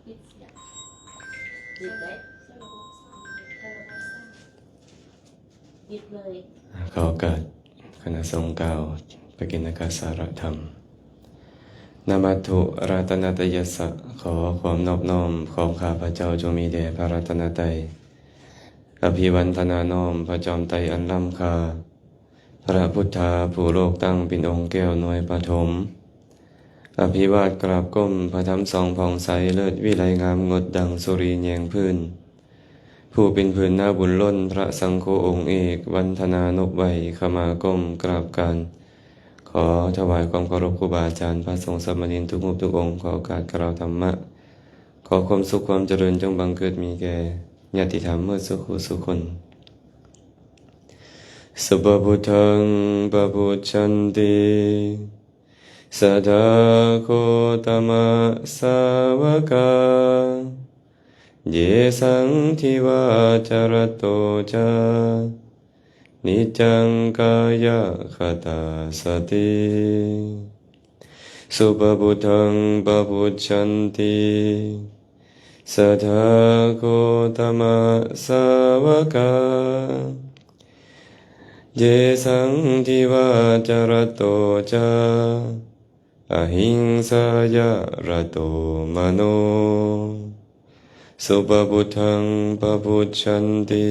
ปิดเสียงปิดได้ปิดเลยขอโอกาสคณะสงฆ์กล่าวปกิณกสารธรรมนามัตถุรัตนตยัสสะขอความนอบน้อมของข้าพระเจ้าจงมีแด่พระรัตนตรัยอภิวันทนาน้อมพระจอมไตรอันล้ำค่าพระพุทธาผู้โลกตั้งเป็นองค์แก้วหน่วยปฐมอภิวาทกราบก้มพระธรรมสองผ่องใสเลิศวิไลงามงดดังสุรีแยงพื้นผู้เป็นพื้นหน้าบุญล้นพระสังฆองค์เอกวันธนานกไวขมาก้มกราบการขอถวายความเคารพครูบาอาจารย์พระสงฆ์สามเณรทุกรูปทุกองค์ขอโอกาสกล่าวธรรมะขอความสุขความเจริญจงบังเกิดมีแก่ญาติธรรมเมื่อสุขสุขคนสัพพุทธังปะพุชชันติสัทธาโคตมะสาวกาเยสังทิวาจารโตจานิจังกายคตาสติสุปพุทธังปะพุชชันติสัทธาโคตมะสาวกาเยสังทิวาจารโตจาอหิงสายะระโตมโนสุปพุทธังปะพุชชันติ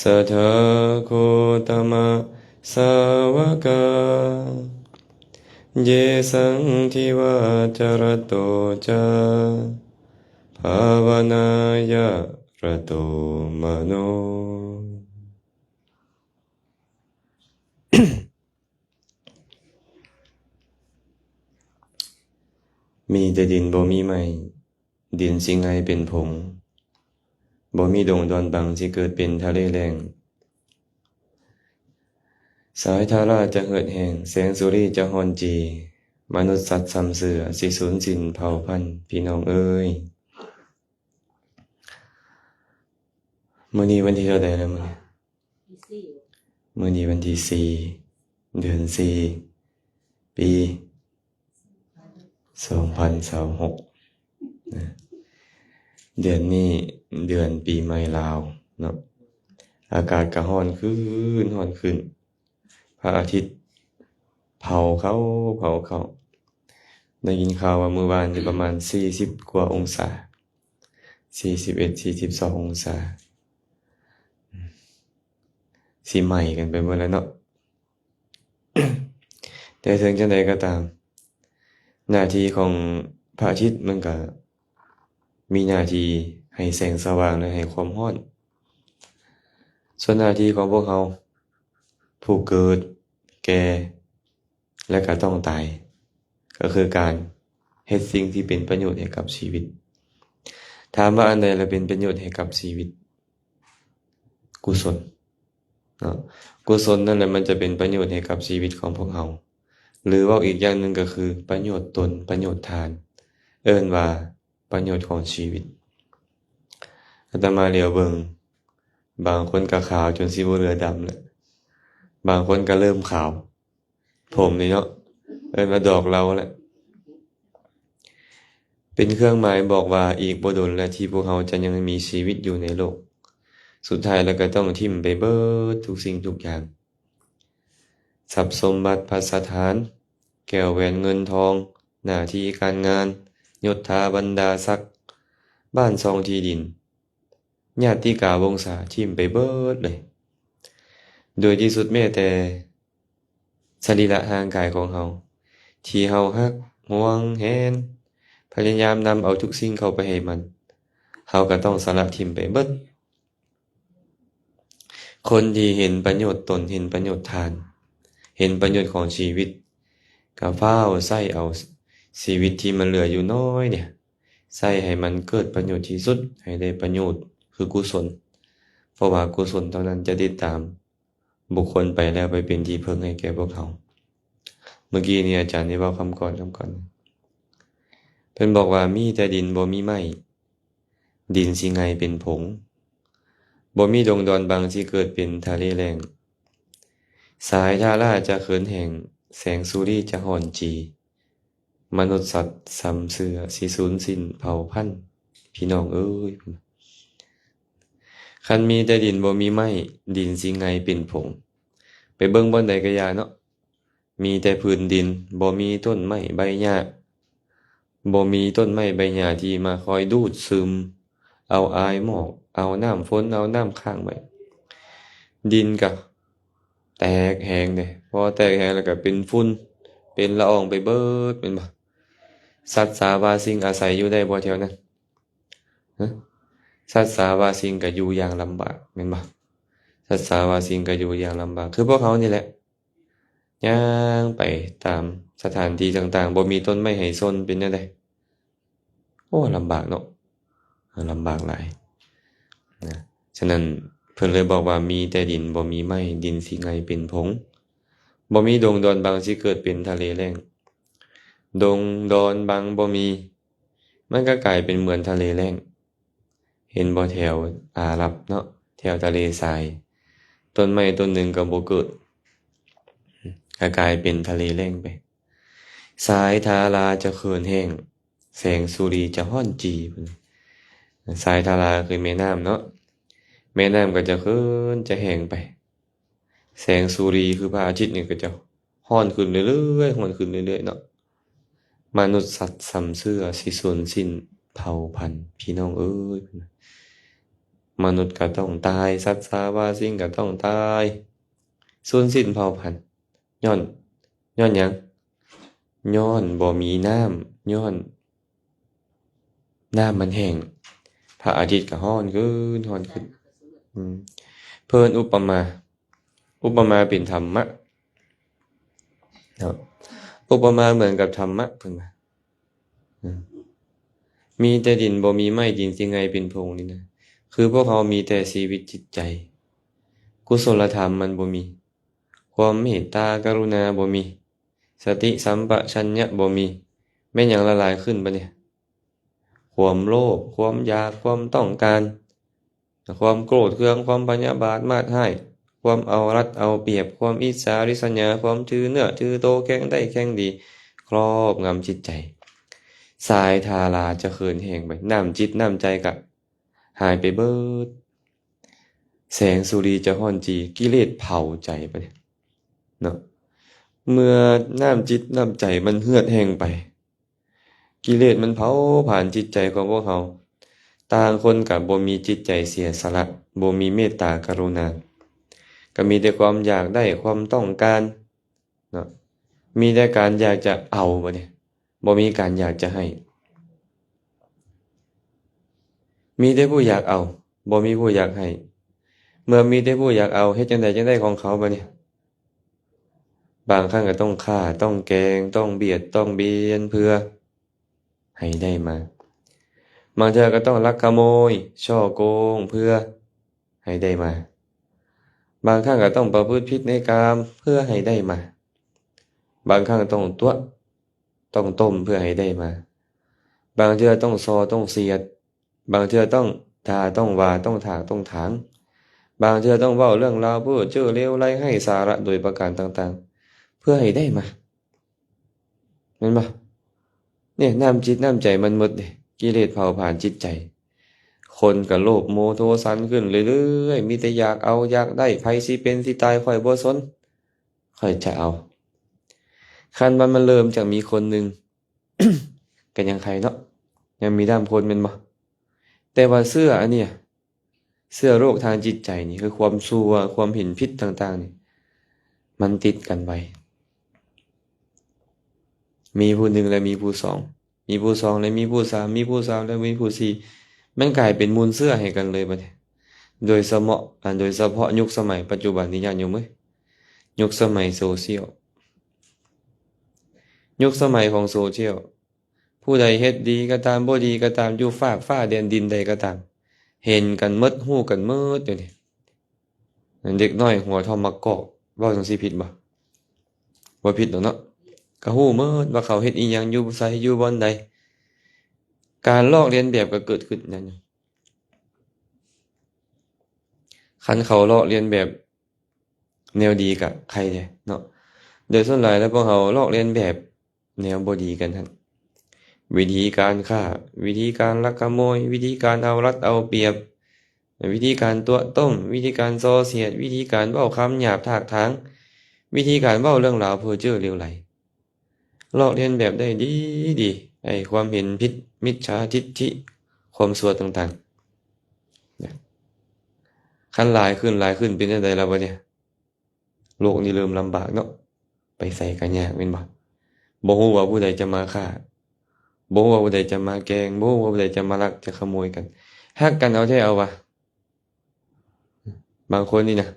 สัทธาโคตมะสาวกาเยสังทิวาจารโตจาภาวนายะระโตมโนมีแต่ดินบ่มีไม้ดินสิไงเป็นผงบ่มีดงดอนบังสิเกิดเป็นทะเลแรงสายทาราจะเหือดแห้งแสงสุรีจะฮอนจีมนุษย์สัตว์ซ้ำเสือสิสูญสิ้นเผ่าพันธุ์พี่น้องเอ้ยมื้อนี้วันที่เท่าใดแล้วมื้อนี้วันที่4เดือน4ปี2026เดือนนี้เดือนปีใหม่ลาวเนาะอากาศก็ร้อนขึ้นพระอาทิตย์เผาเข้าได้ยินข่าวว่าเมื่อวานนี่ประมาณ40กว่าองศา41-42องศาสิไหม้กันไปหมดแล้วเนาะ แต่ถึงจังใดก็ตามหน้าที่ของพระอาทิตย์มันก็มีหน้าที่ให้แสงสว่างและให้ความร้อนส่วนหน้าที่ของพวกเราผู้เกิดแก่และก็ต้องตายก็คือการเฮ็ดสิ่งที่เป็นประโยชน์ให้กับชีวิตถามว่าอันใดละเป็นประโยชน์ให้กับชีวิตกุศลเนาะกุศลนั่นแหละมันจะเป็นประโยชน์ให้กับชีวิตของพวกเราหรือว่าอีกอย่างหนึ่งก็คือประโยชน์ตนประโยชน์ทานเอิ้นว่าประโยชน์ของชีวิตอาตมาเหลียวเบิ่งบางคนก็ขาวจนสิบ่เหลือดำแล้วบางคนก็เริ่มขาวผมนี่เนาะเอิ้นว่าดอกเราแหละเป็นเครื่องหมายบอกว่าอีกบ่ดนและที่พวกเราจะยังมีชีวิตอยู่ในโลกสุดท้ายแล้วก็ต้องทิ่มไปเบิดทุกสิ่งทุกอย่างทรัพย์สมบัติภัสถานแก้วแหวนเงินทองหน้าที่การงานยศถาบรรดาศักดิ์บ้านซองที่ดินญาติกาวงศาทิ่มไปเบิดเลยโดยที่สุดแม้แต่สรีระร่างกายของเฮาที่เฮาฮักห่วงแหนพยายามนำเอาทุกสิ่งเข้าไปให้มันเฮาก็ต้องสละทิ่มไปเบิดคนที่เห็นประโยชน์ตนเห็นประโยชน์ทานเห็นประโยชน์ของชีวิตก็ฟ้าวใส่เอาชีวิตที่มันเหลืออยู่น้อยเนี่ยใส่ให้มันเกิดประโยชน์ที่สุดให้ได้ประโยชน์คือกุศลเพราะว่ากุศลเท่านั้นจะติดตามบุคคลไปแล้วไปเป็นที่พึ่งให้แก่พวกเขาเมื่อกี้นี่อาจารย์ได้เว้าคำก่อนเพิ่นบอกว่ามีแต่ดินบ่มีไม้ดินสิไงเป็นผงบ่มีดงดอนบางสิเกิดเป็นทะเลแรงสายทาราจะเขินแห่งแสงสุรีจะห่อนจี มนุษย์สัตว์ซ้ำเสือสิสูญสิ้นเผ่าพันธุ์พี่น้องเอ้ยคันมีแต่ดินบ่มีไม้ดินสิไงเป็นผงไปเบิ่งบ่อนใดก็อย่าเนาะมีแต่พื้นดินบ่มีต้นไม้ใบหญ้าบ่มีต้นไม้ใบหญ้าที่มาคอยดูดซึมเอาอายหมอกเอาน้ำฝนเอาน้ำค้างไว้ดินก็แตกแหงเด้พอแตกแหงแล้วก็เป็นฝุ่นเป็นละอองไปเบิดแม่นบ่สัตว์สาบาสิ่งอาศัยอยู่ได้บ่แถวนั้นฮะสัตว์สาบาสิ่งก็อยู่อย่างลำบากแม่นบ่สัตว์สาบาสิ่งก็อยู่อย่างลำบากคือพวกเขานี่แหละย่างไปตามสถานที่ต่างๆบ่มีต้นไม้ให้ซนเป็นจังได๋โอ้ลำบากเนาะลำบากหลายนะฉะนั้นเพิ่นเลยบอกว่ามีแต่ดินบ่มีไม้ดินสิไงเป็นผงบ่มีดงดอนบางสิเกิดเป็นทะเลแล้งดงดอนบางบ่มีมันก็กลายเป็นเหมือนทะเลแล้งเห็นบ่แถวอาหรับเนาะแถวทะเลทรายต้นไม้ต้นหนึ่งก็บ่เกิดก็กลายเป็นทะเลแล้งไปสายทาราจะเขื่อนแห้งแสงสุรีจะฮ้อนจีสายทาราคือแม่น้ำเนาะแม่น้ำก็จะเขื่อนจะแห้งไปแสงสุรีคือพระอาทิตย์นี่ก็จะฮ้อนขึ้นเรื่อยๆฮ้อนขึ้นเรื่อยๆเนาะมนุษย์สัตว์ซ้ำเสือสิสูญสิ้นเผ่าพันธุ์พี่น้องเอ้ยมนุษย์ก็ต้องตายสัตว์สาบาสิ่งก็ต้องตายสูญสิ้นเผ่าพันธุ์ย้อนหยังย้อนบ่มีน้ำย้อนน้ำมันแห้งพระอาทิตย์ก็ฮ้อนขึ้นฮ้อนขึ้นเพิ่นอุปมาเป็นธรรมะเนาะอุปมาเหมือนกับธรรมะเพิ่นว่ามีแต่ดินบ่มีไม้ดินสิไงเป็นพงนี่นะคือพวกเขามีแต่ชีวิตจิตใจกุศลธรรมมันบ่มีความเมตตากรุณาบ่มีสติสัมปชัญญะบ่มีแม่นหยังละลายขึ้นบัดเนี่ยความโลภความอยากความต้องการความโกรธเคืองความพยาบาทมาดร้ายความเอารัดเอาเปรียบความอิจฉาริษยาความถือเนื้อถือโตแข่งได้แข่งดีครอบงำจิตใจสายทาราจะเขื่อนแห้งไปน้ำจิตน้ำใจก็หายไปเบิดแสงสุรีจะฮ้อนจีกิเลสเผาใจไปเนาะเมื่อน้ำจิตน้ำใจมันเหือดแห้งไปกิเลสมันเผาผ่านจิตใจของพวกเขาต่างคนก็บ่มีจิตใจเสียสละบ่มีเมตตากรุณาก็มีแต่ความอยากได้ความต้องการเนาะมีแต่การอยากจะเอาบัดนี้บ่มีการอยากจะให้มีแต่ผู้อยากเอาบ่มีผู้อยากให้เมื่อมีแต่ผู้อยากเอาเฮ็ดจังไดจังได้ของเขาบัดนี้บางครั้งก็ต้องฆ่าต้องแกล้งต้องเบียดต้องเบียนเพื่อให้ได้มาบางเทื่อก็ต้องลักขโมยฉ้อโกงเพื่อให้ได้มาบางครั้งก็ต้องประพฤติผิดในกามเพื่อให้ได้มาบางครั้งต้องตัวต้องต้มเพื่อให้ได้มาบางเทื่อต้องซอต้องเสียดบางเทื่อต้องด่าต้องว่าต้องถากต้องถางบางเทื่อต้องเว้าเรื่องราวเพ้อเจ้อเลวไหลให้สาระโดยประการต่างๆเพื่อให้ได้มาแม่นบ่เนี่ยน้ำจิตน้ำใจมันหมดเด้กิเลสเผาผลาญจิตใจคนก็โลภโมโทสันขึ้นเรื่อยๆมีแต่อยากเอาอยากได้ไผสิเป็นสิตายข้อยบ่สนข้อยจะเอาคันมันเริ่มจากมีคนหนึ่ง ก็ยังใครเนาะยังมีด้ามคนแม่นบ่แต่ว่าเสื้ออันเนี้ยเสื้อโรคทางจิตใจนี่คือความชั่วความเห็นผิดต่างๆนี่มันติดกันไว้มีผู้หนึ่งและมีผู้สองมีผู้สองและมีผู้สามมีผู้สามและมีผู้สี่มันกลายเป็นมูลเสื้อให้กันเลยบัดนี้โดยเฉพาะยุคสมัยปัจจุบันนี้ญาติโยมเอ้ยยุคสมัยโซเชียลยุคสมัยของโซเชียลผู้ใดเฮ็ดดีก็ตามบ่ดีก็ตามอยู่ฟ้าแดนดินใดก็ตามเห็นกันหมดฮู้กันหมดเดี๋ยวนี้เด็กน้อยหัวทอมมักกอกเว้าจังซี่ผิดบ่บ่ผิดดอกเนาะก็ฮู้หมดว่าเขาเฮ็ดอีหยังอยู่ไสอยู่บ่อนใดการลอกเลียนแบบก็เกิดขึ้นนั่นคันเขาลอกเลียนแบบแนวดีก็ใครเด้เนาะโดยส่วนหลายแล้วพวกเขาลอกเลียนแบบแนวบ่ดีกันหั่น วิธีการฆ่าวิธีการลักขโมยวิธีการเอารัดเอาเปรียบวิธีการตัวต้มวิธีการส่อเสียดวิธีการเว้าคำหยาบถากถางวิธีการเว้าเรื่องราวเพ้อเจ้อเลวไหลลอกเลียนแบบได้ดีดีไอ้ความเห็นผิดมิจฉาทิฏฐิความชั่วต่างๆเนี่ยคันหลายขึ้นเป็นจังไดล่ะบัดเนี่ยโลกนี้เริ่มลำบากเนาะไปไสก็ยากแม่นบ่ฮู้ว่าผู้ใดจะมาฆ่าบ่ฮู้ว่าผู้ใดจะมาแกล้งบ่ฮู้ว่าผู้ใดจะมาลักจะขโมยกันฮักกันเอาแท้เอาว่ะบางคนนี่นะ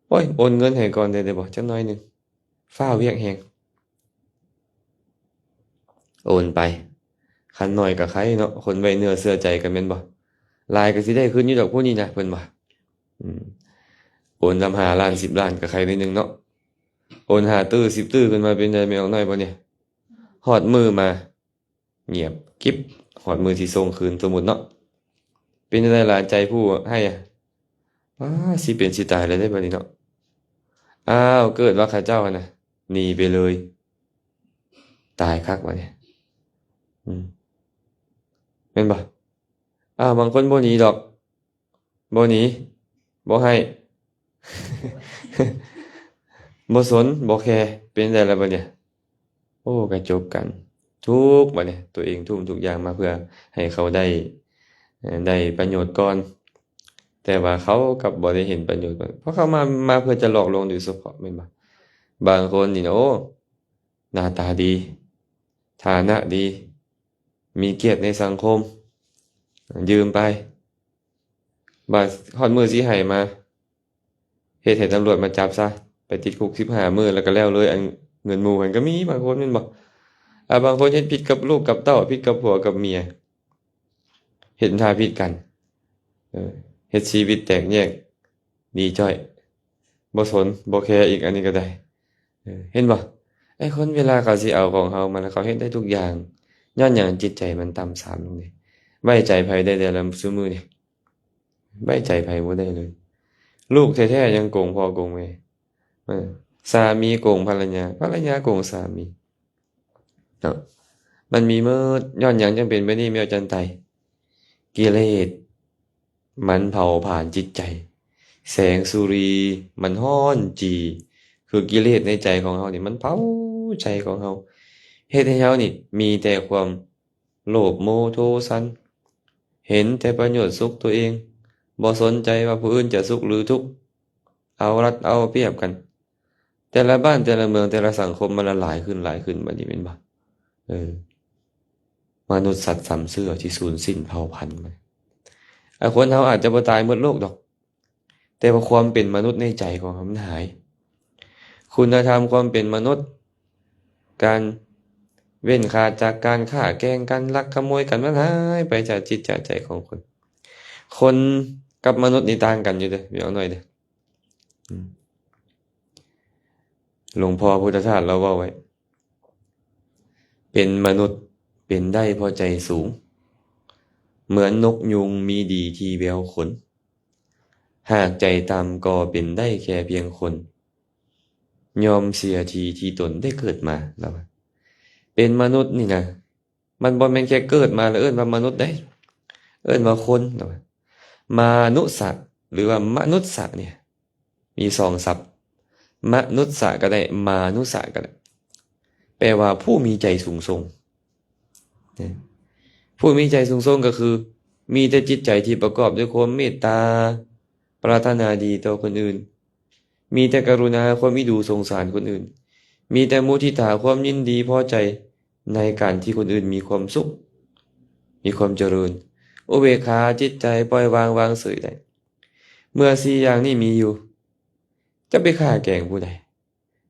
โอ้ยโอนเงินให้ก่อนได้บ่จักหน่อยหนึงฟ้าวเวียกแฮงโอนไปคันน้อยก็ไคเนาะคนไว้เนื้อเชื่อใจกันแม่นบ่หลายก็สิได้คืนอยู่ดอกผู้นี้นะเพิ่นว่าอืมโอนนำ5ล้าน10ล้านก็ไคนิดนึงเนาะโอน5ตื้อ10ตื้อขึ้นมาเป็นได้แม่นน้อยบ่เนี่ยฮอดมื้อมาเงียบกิ๊บฮอดมื้อสิส่งคืนสมมุติเนาะเป็นจังไดล่ะใจผู้ให้อะสิเป็นสิตายแล้วได้บัดนี้เนาะอ้าวเกิดว่าข้าเจ้าน่ะหนีไปเลยตายคักบัดนี้อืมแม่นบ่บางคนบ่หนีดอกบ่หนีบ่ให้ บ่สนบ่แคร์เป็นจั่งใดล่ะบัดเนี่ยโอ้ก็จบกันทุกข์บัดเนี่ยตัวเองทุ่มทุกอย่างมาเพื่อให้เขาได้ประโยชน์ก่อนแต่ว่าเขากลับบ่ได้เห็นประโยชน์ก่อนเพราะเขามาเพื่อจะหลอกลวงโดยเฉพาะแม่นบ่บางคนนี่นะโอ้หน้าตาดีฐานะดีมีเกียรติในสังคมยืมไปบัดฮอดมื้อสิให้มาเฮ็ดให้ตำรวจมาจับซะไปติดคุก15มื้อแล้วก็แล้วเลยอันเงินหมู่หั้นก็มีบางคนแม่นบ่บางคนเฮ็ดผิดกับลูกกับเต้าผิดกับผัวกับเมียเฮ็ดท่าผิดกันเฮ็ดชีวิตแตกแยกดีจ้อยบ่สนบ่แคร์อีกอันนี้ก็ได้เห็นบ่ไอ้คนเวลาเขาสิเอาของเรามาแล้วเขาเฮ็ดได้ทุกอย่างย้อนหยังจิตใจมันต่ำทรามลงนี่ไว้ใจไผได้แต่ละซุมื้อนี่ไว้ใจไผบ่ได้เลยลูกแท้ๆยังโกงพ่อโกงแม่สามีโกงภรรยาโกงสามีเนาะมันมีเมิดย้อนหยังจังเป็นแบบนี้แมวจันไตกิเลสมันเผาผลาญจิตใจแสงสุรีมันร้อนจีคือกิเลสในใจของเรานี่มันเผาใจของเราเฮ็ดให้เรานี่มีแต่ความโลภโมโทสันเห็นแต่ประโยชน์สุขตัวเองบ่สนใจว่าผู้อื่นจะสุขหรือทุกข์เอารัดเอาเปรียบกันแต่ละบ้านแต่ละเมืองแต่ละสังคมมันละหลายขึ้นบัดนี้แม่นบ่มนุษย์สัตว์สำเสื่อที่สูญสิ้นเผ่าพันธุ์มันคนเราอาจจะบ่ตายหมดโลกดอกแต่ว่าความเป็นมนุษย์ในใจของเขามันหายคุณธรรมความเป็นมนุษย์การเว้นขาดจากการฆ่าแกล้งกันลักขโมยกันมันหายไปจากจิตจากใจของคนกับมนุษย์นี่ต่างกันอยู่เด้อเดี๋ยวหน่อยเด้อหลวงพ่อพุทธทาสเราเว้าไว้เป็นมนุษย์เป็นได้เพราะใจสูงเหมือนนกยุงมีดีที่แววขนหากใจต่ำก็เป็นได้แค่เพียงคนยอมเสียทีที่ตนได้เกิดมาแล้วเป็นมนุษย์นี่นะมันบ่แม่นแค่เกิดมาแล้วเอิ้นว่ามนุษย์ได้เอิ้นว่าคนมานุสะหรือว่ามนุษย์สะเนี่ยมี2ศัพท์มนุษย์สะก็ได้มานุสะก็ได้แปลว่าผู้มีใจสูงส่งผู้มีใจสูงส่งก็คือมีแต่จิตใจที่ประกอบด้วยความเมตตาปรารถนาดีต่อคนอื่นมีแต่กรุณาความมิดูสงสารคนอื่นมีแต่มุทิตาความยินดีพอใจในการที่คนอื่นมีความสุขมีความเจริญอุเบกขาจิตใจปล่อยวางเฉยได้เมื่อ4อย่างนี้มีอยู่จะไปฆ่าแกล้งผู้ใด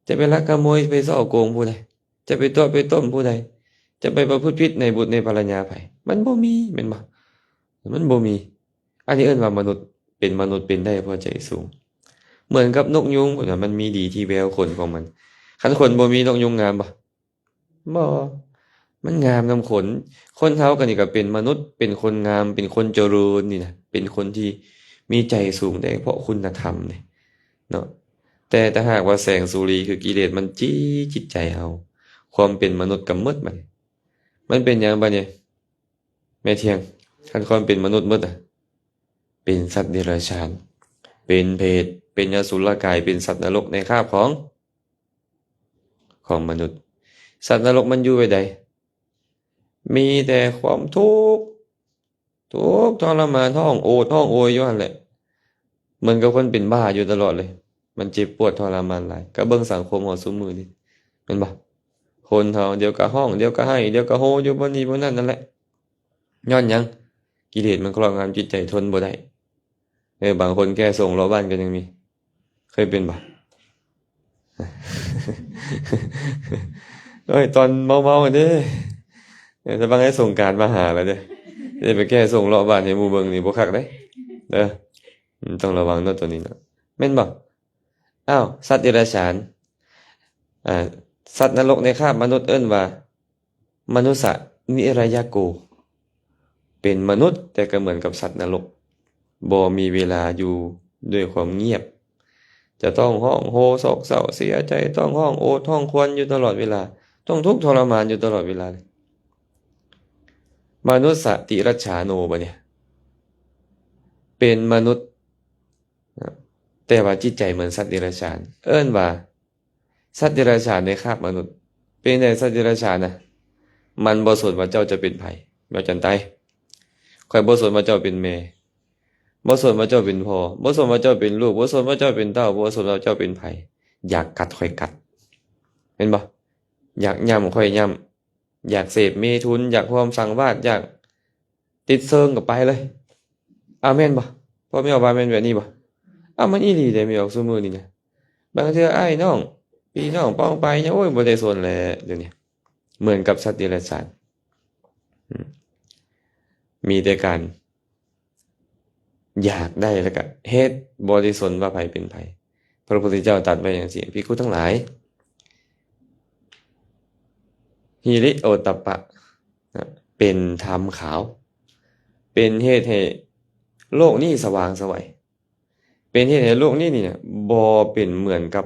จะไปลักขโมยไปซ่อโกงผู้ใดจะไปตัวไปต้มผู้ใดจะไปประพฤติผิดในบุตรในภรรยาไผมันบ่มีแม่นบ่มันบ่มีอันนี้เอิ้นว่ามนุษย์เป็นได้เพราะใจสูงเหมือนกับนกยุงพุ่นน่ะมันมีดีที่แววขนของมันคันขนบ่มีนกยุงงามบ่มันงามนำขนคนเฮาก็นี่ก็เป็นมนุษย์เป็นคนงามเป็นคนเจริญนี่นะเป็นคนที่มีใจสูงได้เพราะคุณธรรมนี่เนาะแต่ถ้าหากว่าแสงสุรีคือกิเลสมันจี้จิตใจเฮาความเป็นมนุษย์ก็หมดบัด มันเป็นหยังบัดนี้แม่เที่ยงคันความเป็นมนุษย์หมดอ่ะเป็นสัตว์เดรัจฉานเป็นเปรตเป็นอสุรกายเป็นสัตว์นรกในคาบของมนุษย์สัตว์นรกมันอยู่ไว้ใดมีแต่ความทุกข์ทรมานท้องโอดท้องโอยอยู่หั่นแหละเหมือนกับคนเป็นบ้าอยู่ตลอดเลย มันเจ็บปวดทรมานหลายก็เบิ่งสังคมเฮาซุมื้อนี้แม่นบ่คนเฮาเดี๋ยวก็ร้องเดี๋ยวก็ไห้เดี๋ยวก็โฮอยู่บ่นี้บ่นั้นนั่นแหละย้อนหยังกิเลสมันครอบงำจิตใจทนบ่ได้บางคนแก้ส่งรอบ้านก็ยังมีเคยเป็นบ่ เอ้ยตอนเมาๆเด้จะบางให้ส่งการมาหาแล้วเด้จะไปแก้ส่งรอบ้านให้หมู่เบิ่งนี่บ่คักเด้เด้อต้องระวังเนาะตัวนี้เนาะแม่นบ่อ้าวสัตว์เดรัจฉานสัตว์นรกในคาบมนุษย์เอิ้นว่ามนุสสะนิรยโกเป็นมนุษย์แต่ก็เหมือนกับสัตว์นรกบ่มีเวลาอยู่ด้วยความเงียบจะต้องร้องโฮโศกเศร้าเสียใจต้องร้องโอดร้องครวญอยู่ตลอดเวลาต้องทุกข์ทรมานอยู่ตลอดเวลาเลยมนุสสติรัจฉาโนบ่เนี่ยเป็นมนุษย์แต่ว่าจิตใจเหมือนสัตว์เดรัจฉานเอิ้นว่าสัตว์เดรัจฉานในคาบมนุษย์เป็นไงสัตว์เดรัจฉานน่ะมันบ่สนว่าเจ้าจะเป็นไผบ่จันไตข่อยบ่สนว่าเจ้าเป็นแม่บ่สนว่าเจ้าเป็นพ่อบ่สนว่าเจ้าเป็นลูกบ่สนว่าเจ้าเป็นเต้าบ่สนว่าเจ้าเป็นไผอยากกัดข่อยกัดเห็นบ่อยากย่ำข่อยย่ำอยากเสพเมถุนอยากความสังวาสอยากติดเซิงก็ไปเลยแม่นบ่พ่อแม่ว่าแม่นแบบนี้บ่มันอีหลีเด้แม่ออกซุมื้อนี้นะบางเทื่ออ้ายน้องพี่น้องป้องไปเนี่ยโอ้ยบ่ได้สนแหละเดี๋ยวนี้เหมือนกับสัตว์เดรัจฉานมีแต่การอยากได้แล้วก็เฮ็ดบ่ได้สนว่าไผเป็นไผพระพุทธเจ้าตรัสไว้จังซี่ภิกขุทั้งหลายหิริโอตตัปปะเป็นธรรมขาวเป็นเหตุให้โลกนี้สว่างไสวเป็นเหตุให้โลกนี้เนี่ยบ่เป็นเหมือนกับ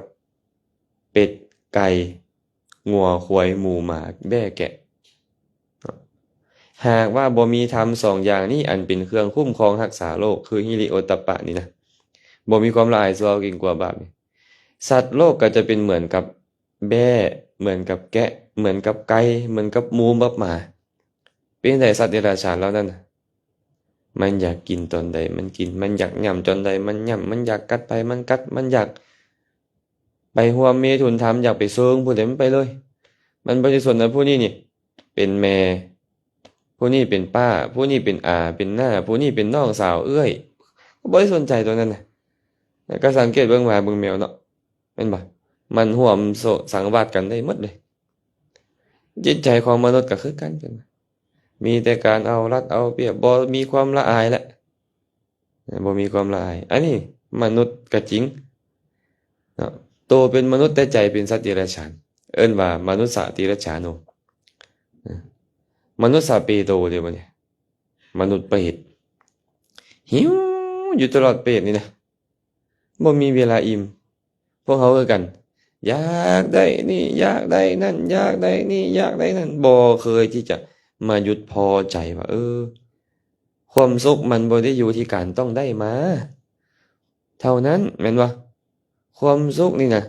เป็ดไก่งัวควายหมูหมาแบะแกะหากว่าบ่มีธรรมสองอย่างนี้อันเป็นเครื่องคุ้มครองรักษาโลกคือหิริโอตตัปปะนี่นะบ่มีความละอายสัวเก่งกว่าบาปนี่สัตว์โลกก็จะเป็นเหมือนกับแบะเหมือนกับแกะเหมือนกับไก่เหมือนกับหมูกับหมาเป็นไดสัตว์เดรัจฉานแล้วนั่นมันอยากกินตอนใดมันกินมันอยากย่ำตอนใดมันย่ำมันอยากกัดไปมันกัดมันอยากไปร่วมเมถุนธรรมอยากไปเซิงผู้ใดมันไปเลยมันบ่ได้สนว่าผู้นี้นี่เป็นแม่ผู้นี้เป็นป้าผู้นี้เป็นอาเป็นน้าผู้นี้เป็นน้องสาวเอื้อยบ่ได้สนใจตัวนั้นน่ะก็สังเกตเบิ่งหมาเบิ่งแมวเนาะแม่นบ่มันร่วมสังวาสกันได้หมดเลยจิตใจของมนุษย์ก็คือกันมีแต่การเอารัดเอาเปรียบบ่มีความละอายแล้วบ่มีความละอายอันนี้มนุษย์ก็จริงเนาะโตเป็นมนุษย์แต่ใจเป็นสัตว์เดรัจฉานเอิ้นว่ามนุสสติรัจฉาโนมนุษย์สาเปโตเด้บ่เนี่ยมนุษย์เปรตหิวอยู่ตลอดเปรตนี่นะบ่มีเวลาอิ่มพวกเขาคือกันอยากได้นี่อยากได้นั่นอยากได้นี่อยากได้นั่นบ่เคยที่จะมาหยุดพอใจว่าความสุขมันบ่ได้อยู่ที่การต้องได้มาเท่านั้นแม่นบ่ความสุขนี่นะ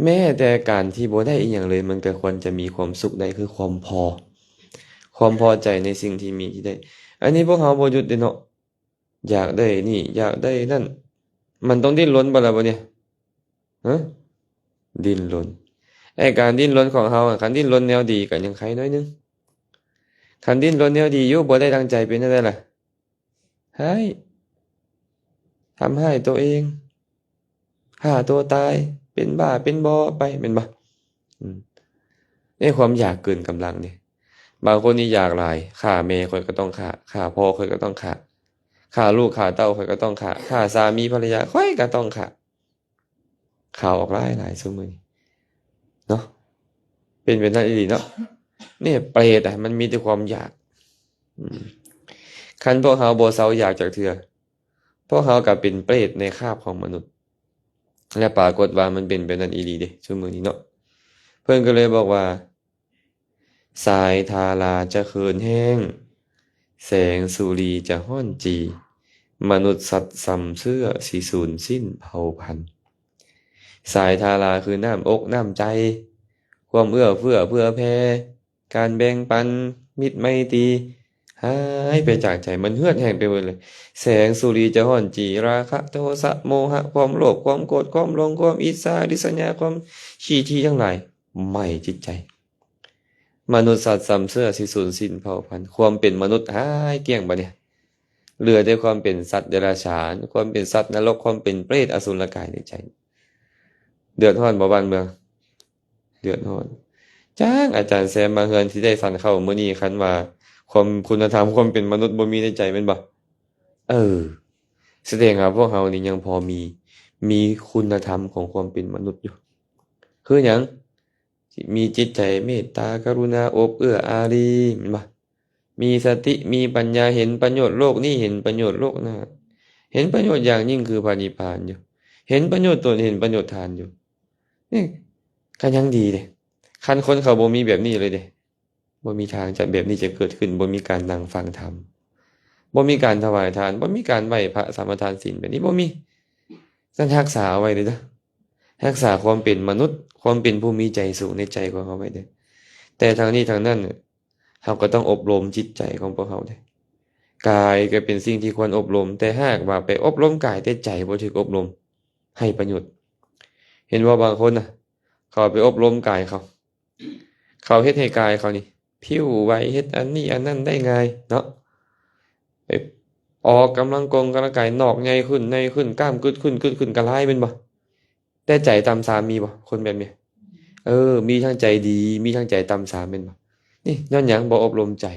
แม้แต่การที่บ่ได้อีหยังเลยมันก็ควรจะมีความสุขได้คือความพอใจในสิ่งที่มีที่ได้อันนี้พวกเขาบ่หยุดเด้เนาะอยากได้นี่อยากได้นั่นมันต้องดิ้นรนบ่ล่ะบ่เนี่ยดิ้นรนไอ้การดิ้นรนของเฮาคันดิ้นรนแนวดีก็ยังไคน้อยนึงคันดิ้นรนแนวดีอยู่บ่ได้ดังใจเป็นจังได๋ล่ะให้ทำให้ตัวเองฆ่าตัวตายเป็นบ้าเป็นบอไปแม่นบ่ความอยากเกินกำลังนี่บางคนนี่อยากหลายฆ่าแม่ข้อยก็ต้องฆ่าพ่อข้อยก็ต้องฆ่าลูกฆ่าเต้าข้อยก็ต้องฆ่าสามีภรรยาข้อยก็ต้องฆ่าข่าวออกหลายซุมื้อนี้เนาะเป็นแบบนั้นอีหลีเนาะนี่เปรตมันมีแต่ความอยากคันพวกเฮาบ่เซาอยากจักเทื่อพวกเฮาก็เป็นเปรตในคาบของมนุษย์และปรากฏว่ามันเป็นแบบนั้นอีหลีเด้ซุมื้อนี้เนาะเพิ่นก็เลยบอกว่า สายทาราจะเขินแห้งแสงสุรีจะห้อนจีมนุษย์สัตว์สำเสื้อสิสูญสิ้นเผ่าพันธุ์สายทาราคือน้ำอกน้ำใจความเอื้อเฟื้อเผื่อแผ่การแบ่งปันมิตรไมตรีหายไปจากใจมันเหือดแห้งไปหมดเลยแสงสุรีจะห้อนจีราคะโทสะโมหะความโลภความโกรธความหลงความอิจฉาริษยาความขี้ที่ทั้งหลายไม่จิตใจมนุษย์สัตว์สำเสื้อสิสูญสิ้นเผ่าพันธุ์ความเป็นมนุษย์หายเกลี้ยงบัดเนี่ยเหลือแต่ความเป็นสัตว์เดรัจฉานความเป็นสัตว์นรกความเป็นเปรตอสุรกายในใจเดือดร้อนบ่บ้านเมืองเดือดร้อนจ้างอาจารย์แซมมาเฮือนที่ได้ฟันเข้ามื้อนี้คันว่าความคุณธรรมความเป็นมนุษย์บ่มีในใจแม่นบ่เออแสดงว่าพวกเรานี่ยังพอมีคุณธรรมของความเป็นมนุษย์อยู่คือหยังที่มีจิตใจเมตตากรุณาอบเอื้ออารีแม่นบ่มีสติมีปัญญาเห็นประโยชน์โลกนี้เห็นประโยชน์โลกหน้าเห็นประโยชน์อย่างยิ่งคือพระนิพพานอยู่เห็นประโยชน์ตนเห็นประโยชน์ทานอยู่นี่ก็ยังดีเด้คันคนเขาบ่มีแบบนี้เลยเด้บ่มีทางจะแบบนี้จะเกิดขึ้นบ่มีการนั่งฟังธรรมบ่มีการถวายทานบ่มีการไหว้พระสมาทานศีลแบบนี้บ่มีต้องรักษาเอาไว้เด้อจ้ะรักษาความเป็นมนุษย์ความเป็นผู้มีใจสูงในใจของเขาไว้เด้อแต่ทางนี้ทางนั้นเนี่ยเราก็ต้องอบรมจิตใจของพวกเขาเด้อกายก็เป็นสิ่งที่ควรอบรมแต่หากว่าไปอบรมกายแต่ใจบ่ถูกอบรมให้ประโยชน์เห็นว่าบางคนน่ะเขาไปอบรมกายเขาเฮ็ดให้กายเขานี่ผิวไหวเฮ็ดอันนี้อันนั้นได้ง่ายเนาะไปออกกำลังกายนอกใหญ่ขึ้นในขึ้นกล้ามกึดขึ้นกระลายเป็นบ่แต่ใจต่ำทรามมีบ่คนแบบนี้มีทั้งใจดีมีทั้งใจต่ำทรามเป็นบ่นี่ย้อนหยังบ่อบรมใจ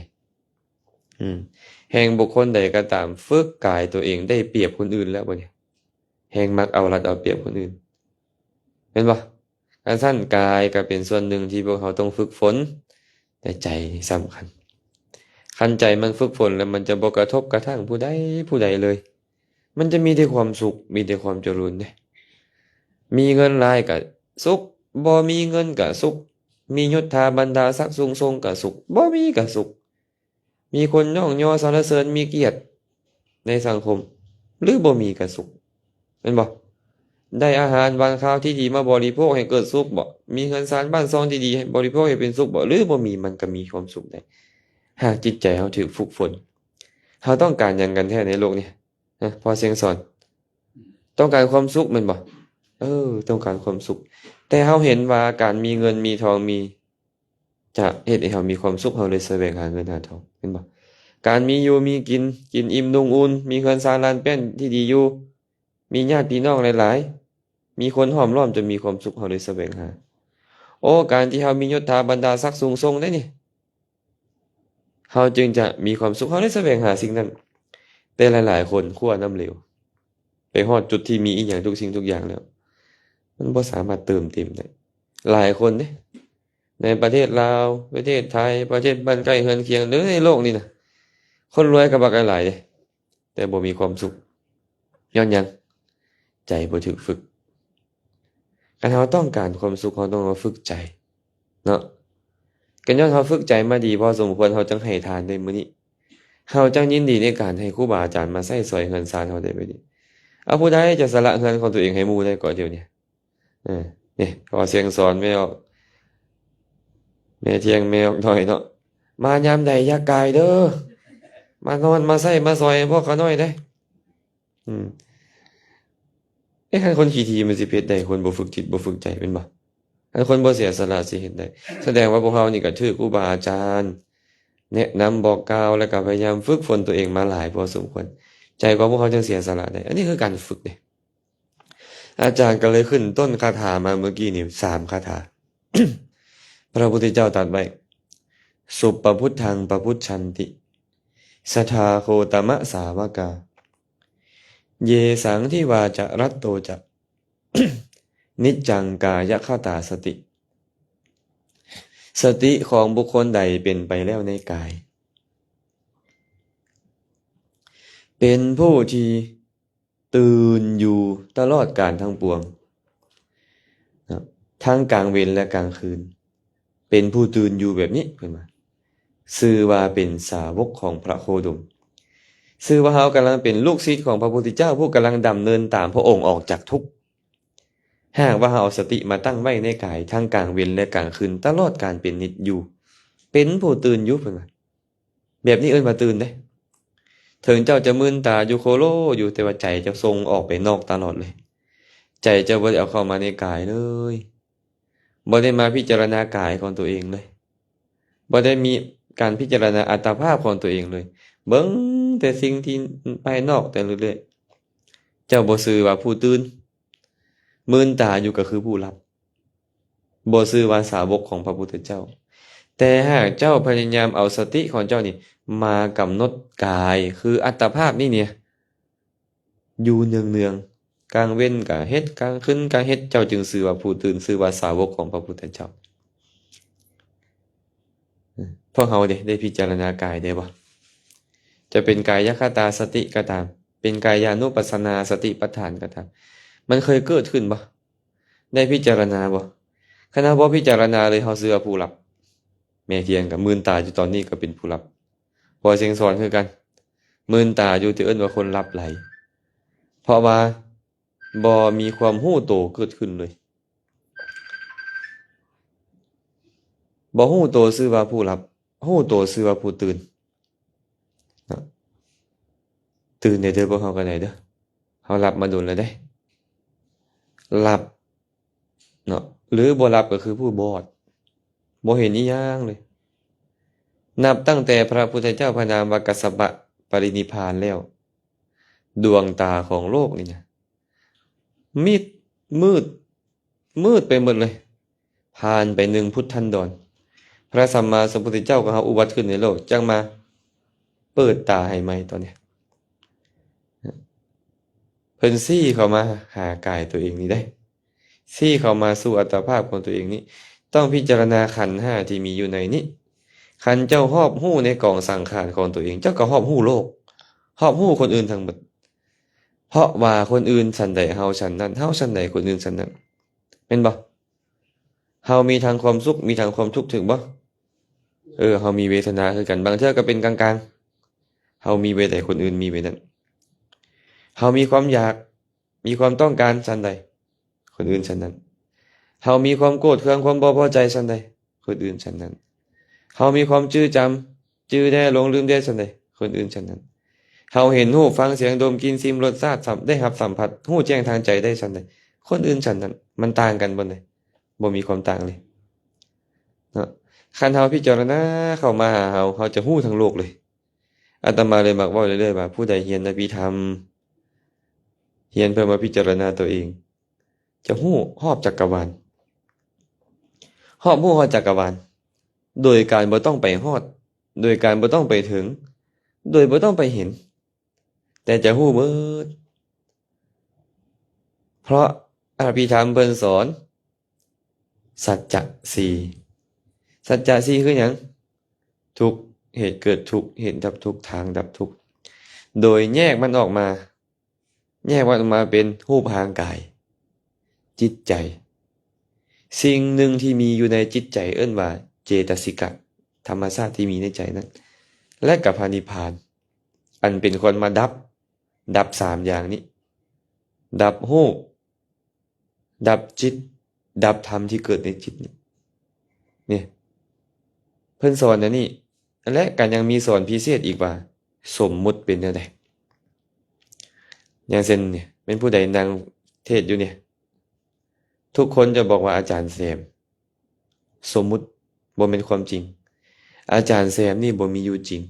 แห่งบุคคลใดก็ตามฝึกกายตัวเองได้เปรียบคนอื่นแล้วบ่เนี่ยแห่งมักเอารัดเอาเปรียบคนอื่นเห็นบ่การสั้นกายก็เป็นส่วนหนึ่งที่พวกเขาต้องฝึกฝนแต่ใจนี่สำคัญคันใจมันฝึกฝนแล้วมันจะบ่กระทบกระทั่งผู้ใดเลยมันจะมีแต่ความสุขมีแต่ความเจริญเด้มีเงินหลายก็สุขบ่มีเงินก็สุขมียศถาบรรดาศักดิ์สูงส่งก็สุขบ่มีก็สุขมีคนย่องยอสรรเสริญมีเกียรติในสังคมหรือบ่มีก็สุขแม่นบ่ได้อาหารหวานข้าวที่ดีมาบริโภคให้เกิดสุขบ่มีเงินศาลบ้านซองที่ดีให้บริโภคให้เป็นสุขบ่หรือบ่มีมันก็มีความสุขได้หากจิตใจเราถูกฝึกฝนเราต้องการหยังกันแท้ในโลกนี้พอเสียงสอนต้องการความสุขแม่นบ่ต้องการความสุขแต่เราเห็นว่าการมีเงินมีทองมีจะเฮ็ดให้เรามีความสุขเราเลยแสวงหาเงินหาทองแม่นบ่การมีอยู่มีกินอิ่มนุ่งอุ่นมีเงินศาลล้านแป้นที่ดีอยู่มีญาติพี่น้องหลายๆมีคนห้อมล้อมจนมีความสุขเราเลยแสวงหาการที่เรามียศถาบรรดาศักดิ์สูงส่งได้นี่เราจึงจะมีความสุขเราได้แสวงหาสิ่งนั้นแต่หลายๆคนขั้วน้ำเหลวไปฮอดจุดที่มีอีหยังทุกสิ่งทุกอย่างแล้วมันบ่สามารถเติมเต็มได้หลายคนเด้ในประเทศลาวประเทศไทยประเทศบ้านใกล้เรือนเคียงหรือในโลกนี้น่ะคนรวยก็บักหลายเด้แต่บ่มีความสุขย้อนหยังใจบ่ถูกฝึกการเราต้องการความสุขเราต้องมาฝึกใจเนาะกันย้อนเราฝึกใจมาดีพอสมควรเราจังให้ทานได้มื้อนี้เราจังยินดีในการให้ครูบาอาจารย์มาใช้สอยเฮือนศาลเราได้บัดนี้เอาผู้ใดจะสละเฮือนของตัวเองให้หมู่ได้ก่อนเดี๋ยวนี้นี่ขอเสียงสอนแม่ออกแม่เที่ยงแม่ออกหน่อยเนาะมายามใดอย่ากายเด้อมานอนมาใช้มาซอยพวกเขาหน่อยได้คันคนขี้ทีมันสิเฮ็ดได้คนบ่ฝึกจิตบ่ฝึกใจเป็นบ่คันคนบ่เสียสละสิเฮ็ดได้แสดงว่าพวกเรานี่ก็ถือครูบาอาจารย์แนะนำบอกกล่าวแล้วก็พยายามฝึกฝนตัวเองมาหลายพอสมควรใจของพวกเขาจึงเสียสละได้อันนี้คือการฝึกเด้อาจารย์ก็เลยขึ้นต้นคาถามาเมื่อกี้นี่3คาถา พระพุทธเจ้าตรัสไว้สุปพุทธังปพุชชันติสัทธาโคตมะสาวกาเยสังทิวาจะรัตโตจะ นิจจังกายคตาสติสติของบุคคลใดเป็นไปแล้วในกายเป็นผู้ที่ตื่นอยู่ตลอดกาลทั้งปวงทั้งกลางเวรและกลางคืนเป็นผู้ตื่นอยู่แบบนี้เพิ่นว่า ชื่อว่าเป็นสาวกของพระโคดมชื่อว่าเฮากำลังเป็นลูกศิษย์ของพระพุทธเจ้าผู้กำลังดำเนินตามพระองค์ออกจากทุกข์หากว่าเฮาเอาสติมาตั้งไว้ในกายทั้งกลางเว้นและกลางคืนตลอดการเป็นนิจอยู่เป็นผู้ตื่นอยู่เพิ่นว่าแบบนี้เอิ้นว่าตื่นเด้ถึงเจ้าจะมึนตาอยู่โคโลอยู่แต่ว่าใจเจ้าทรงออกไปนอกตลอดเลยใจเจ้าบ่ได้เอาเข้ามาในกายเลยบ่ได้มาพิจารณากายของตัวเองเลยบ่ได้มีการพิจารณาอัตภาพของตัวเองเลยเบิ่งแต่สิ่งที่ภายนอกแต่เรื่อยๆเจ้าบ่ชื่อว่าผู้ตื่นมึนตาอยู่ก็คือผู้หลับบ่ชื่อว่าสาวกของพระพุทธเจ้าแต่หากเจ้าพยายามเอาสติของเจ้านี่มากำหนดกายคืออัตภาพนี่เนี่ยอยู่เนืองๆกลางเว้นก็เฮ็ดกลางคืนก็เฮ็ดเจ้าจึงชื่อว่าผู้ตื่นชื่อว่าสาวกของพระพุทธเจ้าพวกเฮาได้พิจารณากายได้บ่จะเป็นกายคตาสติก็ตามเป็นกายานุปัสสนาสติปัฏฐานก็ตามมันเคยเกิดขึ้นบ่ได้พิจารณาบ่คณะบ่พิจารณาเลยเฮาชื่อว่าผู้หลับแม่เทียงกับมึนตาอยู่ตอนนี้ก็เป็นผู้หลับพอเสียงสอนคือกันมึนตาอยู่ที่เอิ้นว่าคนหลับไหลเพราะว่าบ่มีความรู้โตเกิดขึ้นเลยบ่รู้โตชื่อว่าผู้หลับรู้โตชื่อว่าผู้ตื่นตื่นได้เด้อพวกเฮาก็ได้เด้อเฮาหลับมาโดนแล้วเด้หลับเนาะหรือบ่หลับก็คือผู้บอดบ่เห็นอีหยังเลยนับตั้งแต่พระพุทธเจ้าพระนามว่ากัสสปะปรินิพพานแล้วดวงตาของโลกนี่นะมิดมืดไปหมดเลยผ่านไป1พุทธันดรพระสัมมาสัมพุทธเจ้าก็เฮาอุบัติขึ้นในโลกจังมาเปิดตาให้ใหม่ตอนเนี้ยเพิ่นซี้เข้ามาหากายตัวเองนี่ได้ซี้เข้ามาสู่อัตภาพของตัวเองนี้ต้องพิจารณาขันธ์5ที่มีอยู่ในนี้ขันเจ้าหอบหู้ในกองสังขารของตัวเองเจ้าก็หอบหู้โลกหอบหู้คนอื่นทั้งหมดเพราะว่าคนอื่นฉันใดเฮาฉันนั้นเฮาฉันใดคนอื่นฉันนั้นแม่นบ่เฮามีทางความสุขมีทางความทุกข์ถึงบ่เฮามีเวทนาคือกันบางเทื่อก็เป็นกลางๆเฮามีไว้แต่คนอื่นมีไว้นั้นเฮามีความอยากมีความต้องการฉันใดคนอื่นฉันนั้นเฮามีความโกรธเคืองความบ่พอใจฉันใดคนอื่นฉันนั้นเฮามีความจื้อจำจื้อได้หลงลืมได้ฉันใดคนอื่นฉันนั้นเฮาเห็นรูปฟังเสียงดมกลิ่นชิมรสชาติได้รับสัมผัสรู้แจ้งทางใจได้ฉันใดคนอื่นฉันนั้นมันต่างกันบ่ได้บ่มีความต่างเลยเนาะคันเฮาพิจารณาเข้ามาหาเฮาจะรู้ทั้งโลกเลยอาตมาเลยมักเว้าเรื่อยๆว่าผู้ใดเรียนอภิธรรมเรียนเพื่อมาพิจารณาตัวเองจะรู้รอบจักรวาลรอบรู้รอบจักรวาลโดยการบ่ต้องไปฮอดโดยการบ่ต้องไปถึงโดยบ่ต้องไปเห็นแต่จะรู้เบิดเพราะอภิธรรมเพิ่นสอนสัจจะ4สัจจะ4คือหยังทุกข์เหตุเกิดทุกข์เหตุดับทุกข์ทางดับทุกข์โดยแยกมันออกมาเป็นรูปร่างกายจิตใจสิ่งหนึ่งที่มีอยู่ในจิตใจเอิ้นว่าเจตสิกะธรรมชาติที่มีในใจนั้นและกับพระนิพพานอันเป็นคนมาดับ3อย่างนี้ดับรูปดับจิตดับธรรมที่เกิดในจิตนี่เพิ่นสอนอันนี้และกันยังมีสอนพิเศษอีกว่าสมมุติเป็นแนวใดอย่างเช่นเนี่ยเป็นผู้ใดนั่งเทศอยู่เนี่ยทุกคนจะบอกว่าอาจารย์แซมสมมุติบ่เป็นความจริงอาจารย์แซมนี่บ่มีอยู่จริง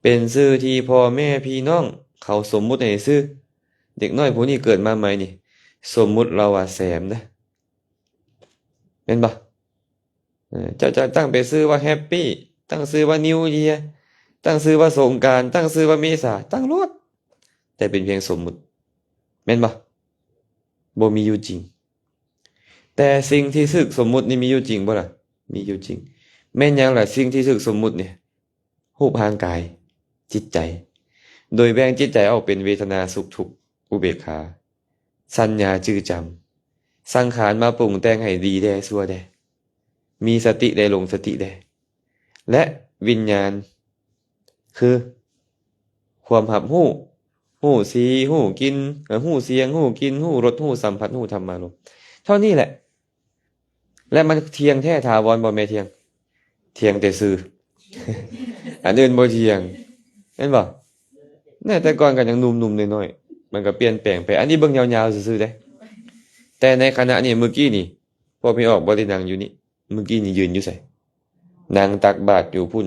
เป็นชื่อที่พ่อแม่พี่น้องเขาสมมุติให้ชื่อเด็กน้อยผู้นี้เกิดมาใหม่นี่สมมุติเราว่าแซมนะแม่นบ่เจ้าจะตั้งไปชื่อว่าแฮปปี้ตั้งชื่อว่านิวเยียร์ตั้งชื่อว่าสงกรานต์ตั้งชื่อว่าเมษาตั้งโลดแต่เป็นเพียงสมมุติแม่นบ่มีอยู่จริงแต่สิ่งที่สึกสมมุตินี่มีอยู่จริงบ่ล่ะมีอยู่จริงแม่นหยังล่ะสิ่งที่สึกสมมุติเนี่ยรูปร่างกายจิตใจโดยแบ่งจิตใจออกเป็นเวทนาสุขทุกข์อุเบกขาสัญญาจื้อจำสังขารมาปรุงแต่งให้ดีแด่ชั่วแด่มีสติได้ลงสติแด่และ วิญญาณ คือความรับรู้สีรู้กลิ่นรู้เสียงรู้กลิ่นรู้รสรู้สัมผัสรู้ธรรมารมณ์เท่านี้แหละ และมันเที่ยงแท้ถาวรบ่แม่เที่ยง เที่ยงแต่ซื่อ อันอื่นบ่เที่ยงแม่นบ่แน่แต่ก่อนก็ยังหนุ่มๆน้อยๆมันก็เปลี่ยนแปลงไป อันนี้เบิ่งยาวๆซื่อๆเด้แต่ในขณะนี้เมื่อกี้นี่พวกพี่ออกบ่ได้นั่งอยู่นี่เมื่อกี้นี่ยืนอยู่ไสนั่งตักบาตรอยู่พุ่น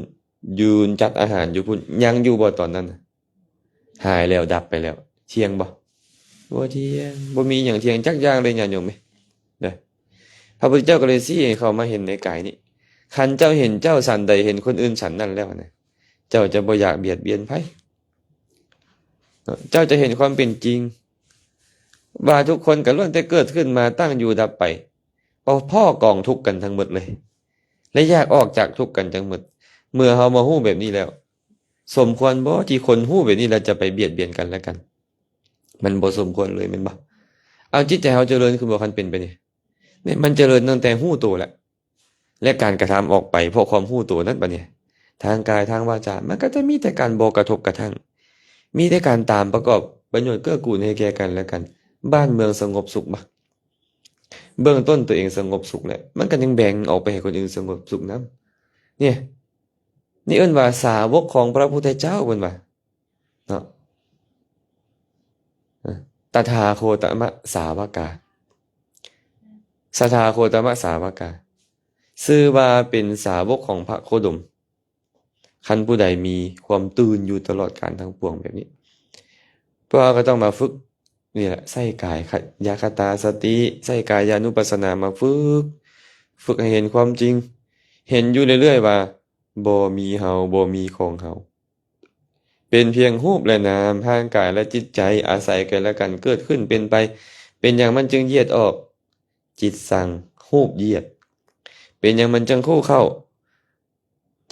ยืนจัดอาหารอยู่พุ่นยังอยู่บ่ตอนนั้นน่ะหายแล้วดับไปแล้ว เที่ยงบ่บ่เที่ยงบ่มีหยังเที่ยงจักอย่างเลยญาติโยมเอ้ยเด้อพระพุทธเจ้าก็เลยชี้ให้เขามาเห็นในกายนี้คันเจ้าเห็นเจ้าฉันใดเห็นคนอื่นฉันนั้นแล้วนะเจ้าจะบ่อยากเบียดเบียนไผเจ้าจะเห็นความเป็นจริงว่าทุกคนก็ล้วนแต่เกิดขึ้นมาตั้งอยู่ดับไปเอาพ่อกองทุกข์กันทั้งหมดเลยและแยกออกจากทุกข์กันทั้งหมดเมื่อเฮามาฮู้แบบนี้แล้วสมควรบ่ที่คนฮู้แบบนี้แล้วจะไปเบียดเบียนกันและกันมันบ่สมควรเลยแม่นบ่เอาจิตใจเฮาเจริญขึ้นบ่คันเป็นไปนี่มันเจริญตั้งแต่ฮู้ตัวแหละและการกระทำออกไปเพราะความฮู้ตัวนั้นบัดนี้ทางกายทางวาจามันก็จะมีแต่การบ่กระทบกระทั่งมีแต่การตามประกอบประโยชน์เกื้อกูลให้แก่กันและกันบ้านเมืองสงบสุขบ่เบื้องต้นตัวเองสงบสุขแล้วมันก็ยังแบ่งออกไปให้คนอื่นสงบสุขนำเนี่ยนี่เอิ้นว่าสาวกของพระพุทธเจ้าเพิ่นว่าเนาะตถาโคตมะสาวกาสทาโคตมะสาวกาชื่อว่าเป็นสาวกของพระโคดมคันผู้ใดมีความตื่นอยู่ตลอดกาลทั้งปวงแบบนี้พวกเราก็ต้องมาฝึกนี่แหละใส่กายยคตาสติใส่กายานุปัสสนามาฝึกให้เห็นความจริงเห็นอยู่เรื่อยๆว่าบ่มีเฮาบ่มีของเฮาเป็นเพียงรูปและนามทางกายและจิตใจอาศัยกันและกันเกิดขึ้นเป็นไปเป็นอย่างมันจึงเหยียดออกจิตสั่งรูปเหยียดเป็นอย่างมันจึงคู่เข้า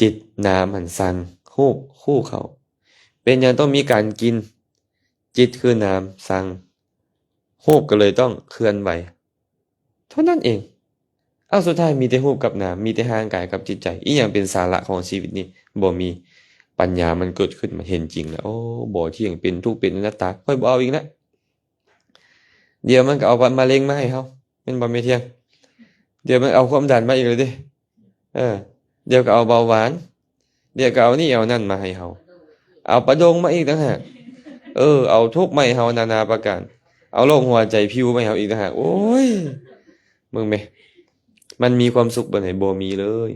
จิตนามหันสั่งรูปคู่เข้าเป็นอย่างต้องมีการกินจิตคือนามสั่งรูปก็เลยต้องเคลื่อนไหวเท่านั้นเองเอาสุดท้ายมีแต่รูปกับนามมีแต่ทางกายกับจิตใจอีหยังเป็นสาระของชีวิตนี้บ่มีปัญญามันเกิดขึ้นมาเห็นจริงแล้วโอ้บ่เที่ยงเป็นทุกข์เป็นอนัตตาค่อยบ่เอาอีกนะเดี๋ยวมันก็เอามะเร็งมาให้เฮาเป็นบ่ไม่เที่ยงเดี๋ยวมันเอาความดันมาอีกเลยดิเดี๋ยวก็เอาเบาหวานเดี๋ยวก็เอานี่เอานั่นมาให้เฮาเอาประดงมาอีกต่างหากเอาทุกข์มาให้เฮานานาประการเอาโรคหัวใจพิวมาให้เฮาอีกต่างหากโอ้ยมึงแม่มันมีความสุขบ่ไหนบ่มีเลย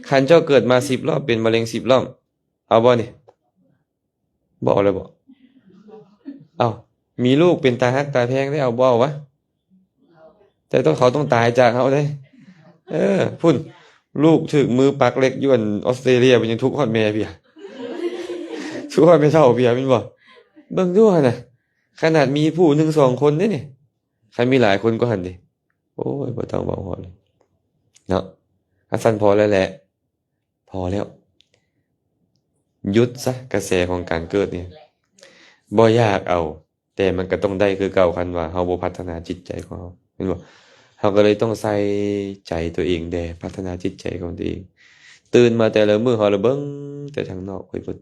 คันเจ้าเกิดมา10รอบเป็นมะเร็ง10รอบเอาบ่นี่บ่เอาเลยบ่เอามีลูกเป็นตาฮักตาแพงได้เอาบ่เอาวะแต่เขาต้องตายจากเฮาได้พุ่นลูกถึกมือปักเล็กอยู่อันออสเตรเลียเป็นยังทุกข์ฮอดแม่พี่ทุกข์ฮอดแม่เฒ่าพี่แม่นบ่เบิ่งดูหั่นน่ะขนาดมีผู้1 2คนเด้นี่คันมีหลายคนก็หั่นดิโอ้ยบ่ต้องเว้าฮอดเลยเนาะอันสั้นพอแล้วแหละพอแล้วหยุดซะกระแสของการเกิดเนี่ยบ่อยากเอาแต่มันก็ต้องได้คือเก่าคันว่าเฮาบ่พัฒนาจิตใจของเฮาแม่นบ่เฮาก็เลยต้องใส่ใจตัวเองแด่พัฒนาจิตใจของตัวเองตื่นมาแต่ละมื้อเฮาละเบิ่งแต่ทางนอกเพิ่น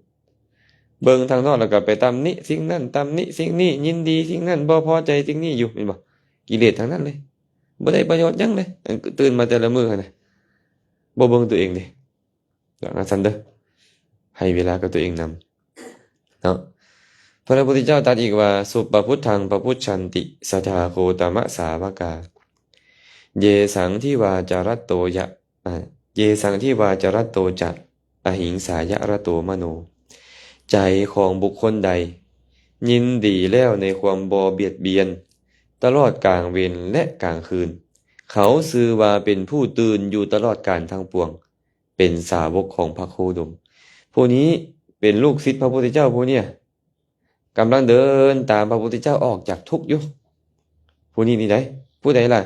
เบิ่งทางนอกแล้วก็ไปตำหนิสิ่งนั้นตำหนิสิ่งนี้ยินดีสิ่งนั้นบ่พอใจสิ่งนี้อยู่แม่นบ่กิเลสทั้งนั้นเลยบ่ได้ประโยชน์หยังเลยตื่นมาแต่ละมื้อหั่นน่ะบ่เบิ่งตัวเองดิอย่างนั้นซั่นเด้อให้เวลากับตัวเองนำเนาะพระพุทธเจ้าตรัสอีกว่าสุปพุทธังปพุชชันติสทาโคตมะสาวกาเยสังทิวาจารัตโตยะเยสังทิวาจารัตโตจะอหิงสายะระโตมโนใจของบุคคลใดยินดีแล้วในความบ่เบียดเบียนตลอดกลางเวรและกลางคืนเขาชื่อว่าเป็นผู้ตื่นอยู่ตลอดกาลทั้งปวงเป็นสาวกของพระโคดมผู้นี้เป็นลูกศิษย์พระพุทธเจ้าผู้เนี่ยกำลังเดินตามพระพุทธเจ้าออกจากทุกข์อยู่ผู้นี้นี่ไหนผู้ใดล่ะ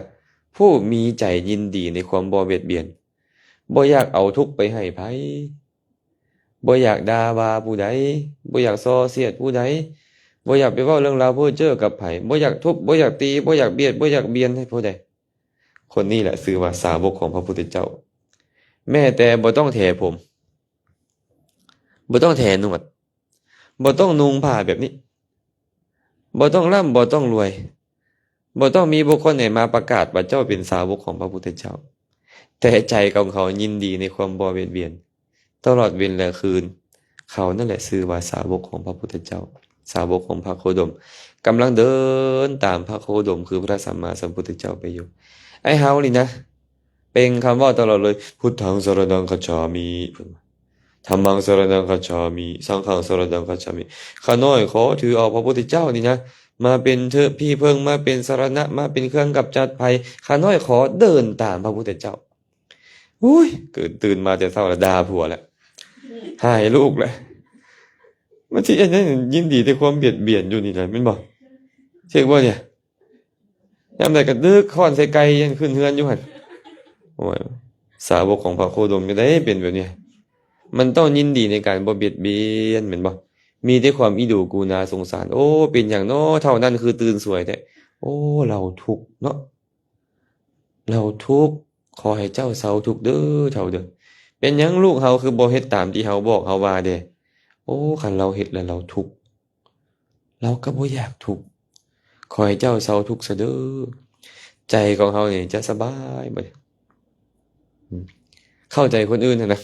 ผู้มีใจยินดีในความบ่เบียดเบียนบ่อยากเอาทุกข์ไปให้ไผบ่อยากด่าว่าผู้ใดบ่อยากส่อเสียดผู้ใดบ่อยากไปเว้าเรื่องราวเพ้อเจ้อกับไผบ่อยากทุบบ่อยากตีบ่อยากเบียดบ่อยากเบียนให้ผู้ใดคนนี้แหละชื่อว่าสาวกของพระพุทธเจ้าแม้แต่บ่ต้องแถผม บ่ต้องแถหนวดบ่ต้องนุ่งผ้าแบบนี้บ่ต้องร่ำบ่ต้องรวยบ่ต้องมีบุคคลไหนมาประกาศว่าเจ้าเป็นสาวกของพระพุทธเจ้าแต่ใจของเขายินดีในความบ่เบียดเบียนตลอดเวลาคืนเขานั่นแหละชื่อว่าสาวกของพระพุทธเจ้าสาวกของพระโคดมกำลังเดินตามพระโคดมคือพระสัมมาสัมพุทธเจ้าไปอยู่ไอ้เฮานี่นะเป็นคำว่าตลอดเลยพุทธังสรณังคัจฉามิธัมมังสรณังคัจฉามิสังฆังสรณังคัจฉามิข้าน้อยขอถือเอาพระพุทธเจ้านี่นะมาเป็นพี่เพิ่งมาเป็นสรณะมาเป็นเครื่องกำจัดภัยข้าน้อยขอเดินตามพระพุทธเจ้าอุ้ยเกิดตื่นมาแต่เช้าแล้วด่าผัวแล้วหายลูกแล้วมันที่อันนั้นยินดีในความเบียดเบียนอยู่นี่แหละแม่นบ่เช็คบ่เนี่ยยามใดก็ดึกค้อนใส่ไก่ยันขึ้นเฮือนอยู่หั่นโอ้ยสาวกของพระโคดมก็ได้เป็นแบบนี้มันต้องยินดีในการบ่เบียดเบียนแม่นบ่มีแต่ความอีดูกูนาสงสารโอ้เป็นหยังน้อเท่านั้นคือตื่นสวยแท้โอ้เราทุกข์เนาะเราทุกข์ขอให้เจ้าเศร้าทุกข์เด้อเท่าเด้อเป็นหยังลูกเฮาคือบ่เฮ็ดตามที่เฮาบอกเฮาว่าเด้โอ้คันเราเฮ็ดแล้วเราทุกข์เราก็บ่อยากทุกข์ขอให้เจ้าเศร้าทุกข์ซะเด้อใจของเฮานี่จะสบายบ่เข้าใจคนอื่นนะ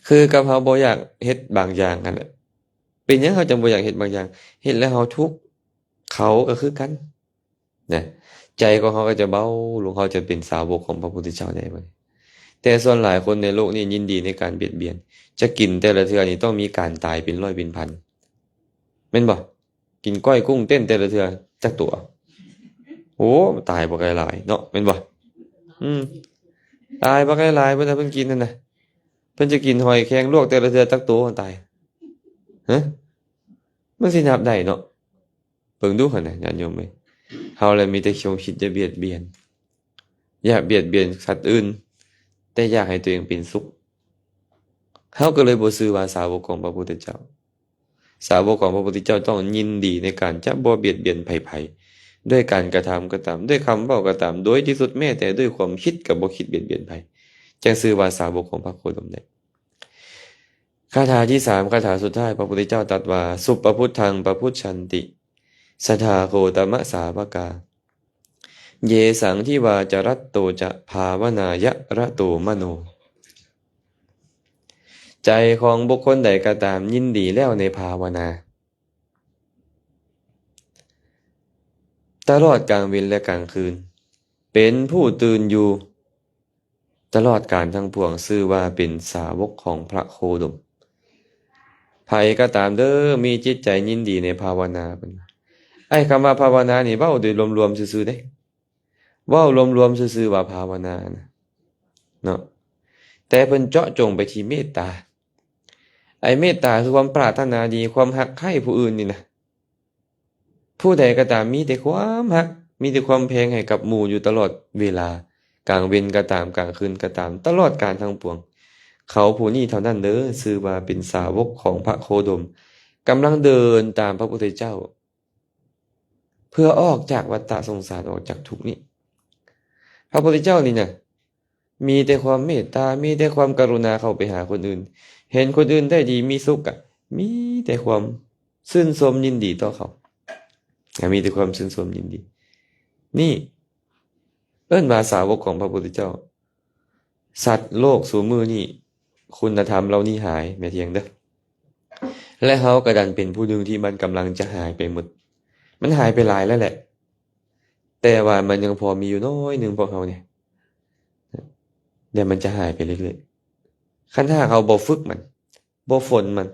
คือกับเฮาบ่อยากเฮ็ดบางอย่างนั่นแหละเป็นหยังเฮาจังบ่อยากเฮ็ดบางอย่างเฮ็ดแล้วเฮาทุกข์เขาก็คือกันนะใจของเฮาก็จะเบาลงเฮาจะเป็นสาวกของพระพุทธเจ้าได้บ่แต่ส่วนหลายคนในโลกนี้ยินดีในการเบียดเบียนจะกินแต่ละเทื่อนี่ต้องมีการตายเป็นร้อยเป็นพันแม่นบ่กินก้อยกุ้งเต้นแต่ละเทื่อจักตัวโอ้ตายบ่ไกลหลายเนาะแม่นบ่ตายบ่ไกลหลายเพิ่นน่ะเพิ่นกินนั่นน่ะเพิ่นจะกินหอยแครงลวกแต่ละเทื่อจักตัวตายฮะมันสินับได้เนาะเบิ่งดูหั่นน่ะญาติโยมเอ้ยเฮาเลยมีแต่ความคิดจะเบียดเบียนอยากเบียดเบียนสัตว์อื่นแต่อยากให้ตัวเองเป็นสุขเฮาก็เลยบ่ชื่อว่าสาวกของพระพุทธเจ้าสาวกของพระพุทธเจ้าต้องยินดีในการจะบ่เบียดเบียนไผๆด้วยการกระทำก็ตามด้วยคำเว้าก็ตามโดยที่สุดแม้แต่ด้วยความคิดก็บ่คิดเบียดเบียนไผจังชื่อว่าสาวกของพระโคดมได้คาถาที่3คาถาสุดท้ายพระพุทธเจ้าตรัสว่าสุปพุทธังปพุชชันติสัทธาโคตมะสาวกาเยสังทิวาจรัตโตจะภาวนายะระโตมโนใจของบุคคลใดก็ตามยินดีแล้วในภาวนาตลอดกลางวันและกลางคืนเป็นผู้ตื่นอยู่ตลอดกาลทั้งปวงชื่อว่าเป็นสาวกของพระโคดมไผก็ตามเด้อมีจิตใจยินดีในภาวนาไอ้คำว่าภาวนานี่เว้าโดยรวมๆซื่อๆเด้เว้ารวมๆซื่อๆว่าภาวนานะเนาะแต่เพิ่นเจาะจงไปที่เมตตาไอ้เมตตาคือความปรารถนาดีความรักใคร่ผู้อื่นนี่นะผู้ใดก็ตามมีแต่ความรักมีแต่ความแพงให้กับหมู่อยู่ตลอดเวลากลางเว้นก็ตามกลางคืนก็ตามตลอดกาลทั้งปวงเขาผู้นี้เท่านั้นเด้อชื่อว่าเป็นสาวกของพระโคดมกำลังเดินตามพระพุทธเจ้าเพื่อออกจากวัฏฏะสงสารออกจากทุกข์นี้พระพุทธเจ้านี่นะมีแต่ความเมตตามีแต่ความกรุณาเข้าไปหาคนอื่นเห็นคนอื่นได้ดีมีสุขอ่ะมีแต่ความชื่นชมยินดีต่อเขามีแต่ความชื่นชมยินดีนี่เอิ้นว่าสาวกของพระพุทธเจ้าสัตว์โลกสู่มือนี่คุณธรรมเหล่านี้หายแม่เทียงเด้อและเฮาก็ดันเป็นผู้หนึ่งที่มันกำลังจะหายไปหมดมันหายไปหลายแล้วแหละแต่ว่ามันยังพอมีอยู่น้อยนึงพวกเฮาเนี่ยเดี๋ยวมันจะหายไปเรื่อยๆคันถ้าเขาบ่ฝึกมันบ่ฝนมัน